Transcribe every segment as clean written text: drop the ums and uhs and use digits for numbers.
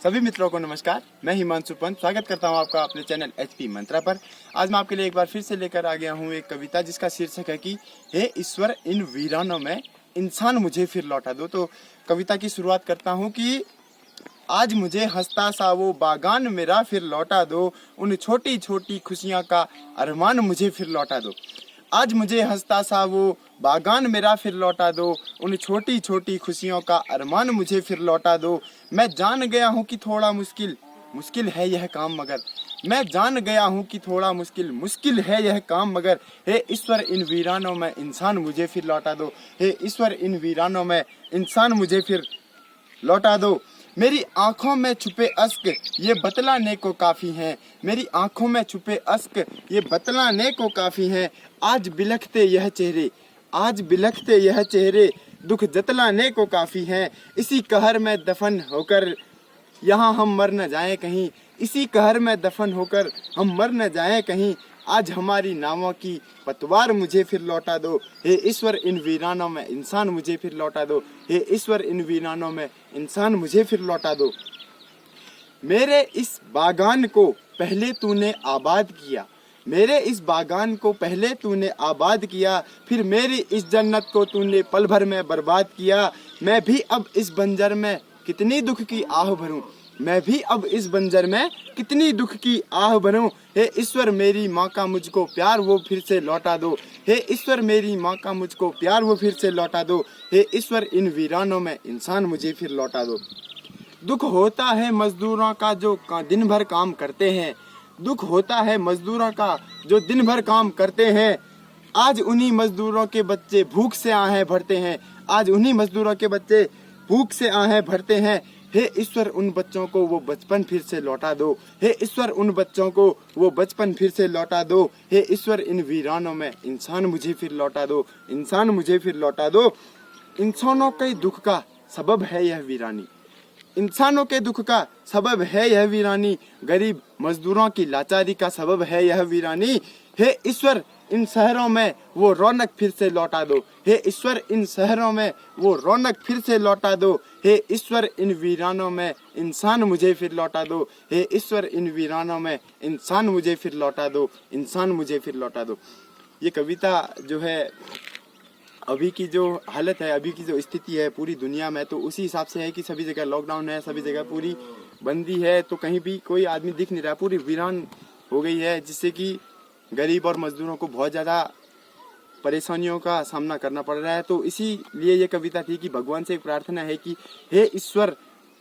सभी मित्रों को नमस्कार। मैं हिमांशु पंत स्वागत करता हूं आपका अपने चैनल HP मंत्रा पर। आज मैं आपके लिए एक बार फिर से लेकर आ गया हूं एक कविता जिसका शीर्षक है कि हे ईश्वर इन वीरानों में इंसान मुझे फिर लौटा दो। तो कविता की शुरुआत करता हूं कि आज मुझे हंसता सा वो बागान मेरा फिर लौटा दो, उन छोटी छोटी खुशियां का अरमान मुझे फिर लौटा दो। आज मुझे हंसता सा वो बागान मेरा फिर लौटा दो, उन छोटी छोटी खुशियों का अरमान मुझे फिर लौटा दो। मैं जान गया हूँ कि थोड़ा मुश्किल है यह काम मगर, मैं जान गया हूँ कि थोड़ा मुश्किल है यह काम मगर, हे ईश्वर इन वीरानों में इंसान मुझे फिर लौटा दो। हे ईश्वर इन वीरानों में इंसान मुझे फिर लौटा दो। मेरी आंखों में छुपे अश्क ये बतलाने को काफी हैं, मेरी आंखों में छुपे अश्क ये बतलाने को काफी हैं। आज बिलखते यह चेहरे, आज बिलखते यह चेहरे दुख जतलाने को काफी हैं। इसी कहर में दफन होकर यहाँ हम मर न जाएं कहीं, इसी कहर में दफन होकर हम मर न जाएं कहीं। आज हमारी नावों की पतवार मुझे फिर लौटा दो। हे ईश्वर इन वीरानों में इंसान मुझे फिर लौटा दो। हे ईश्वर इन वीरानों में इंसान मुझे फिर लौटा दो। मेरे इस बागान को पहले तूने आबाद किया, मेरे इस बागान को पहले तूने आबाद किया, फिर मेरी इस जन्नत को तूने पल भर में बर्बाद किया। मैं भी अब इस बंजर में कितनी दुख की आह भरूं, मैं भी अब इस बंजर में कितनी दुख की आह भरूं। हे ईश्वर मेरी माँ का मुझको प्यार वो फिर से लौटा दो। हे ईश्वर मेरी माँ का मुझको प्यार वो फिर से लौटा दो। हे ईश्वर इन वीरानों में इंसान मुझे फिर लौटा दो। दुख होता है मजदूरों का जो दिन भर काम करते हैं, दुख होता है मजदूरों का जो दिन भर काम करते हैं। आज उन्हीं मजदूरों के बच्चे भूख से आहें भरते हैं, आज उन्हीं मजदूरों के बच्चे भूख से आहें भरते हैं। हे ईश्वर उन बच्चों को वो बचपन फिर से लौटा दो। हे ईश्वर उन बच्चों को वो बचपन फिर से लौटा दो। हे ईश्वर इन वीरानों में इंसान मुझे फिर लौटा दो, इंसान मुझे फिर लौटा दो। इंसानों के दुख का सबब है यह वीरानी, इंसानों के दुख का सबब है यह वीरानी, गरीब मजदूरों की लाचारी का सबब है यह वीरानी। हे ईश्वर इन शहरों में वो रौनक फिर से लौटा दो। हे ईश्वर इन शहरों में वो रौनक फिर से लौटा दो। हे ईश्वर इन वीरानों में इंसान मुझे फिर लौटा दो। हे ईश्वर इन वीरानों में इंसान मुझे फिर लौटा दो, इंसान मुझे फिर लौटा दो। ये कविता जो है अभी की जो हालत है, अभी की जो स्थिति है पूरी दुनिया में, तो उसी हिसाब से है कि सभी जगह लॉकडाउन है, सभी जगह पूरी बंदी है, तो कहीं भी कोई आदमी दिख नहीं रहा, पूरी वीरान हो गई है, जिससे कि गरीब और मजदूरों को बहुत ज़्यादा परेशानियों का सामना करना पड़ रहा है। तो इसीलिए ये कविता थी कि भगवान से एक प्रार्थना है कि हे ईश्वर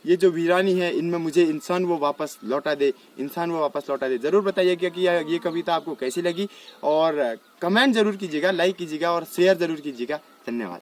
ये जो वीरानी है इनमें मुझे इंसान वो वापस लौटा दे, इंसान वो वापस लौटा दे। ज़रूर बताइएगा कि ये कविता आपको कैसी लगी और कमेंट जरूर कीजिएगा, लाइक कीजिएगा और शेयर जरूर कीजिएगा। धन्यवाद।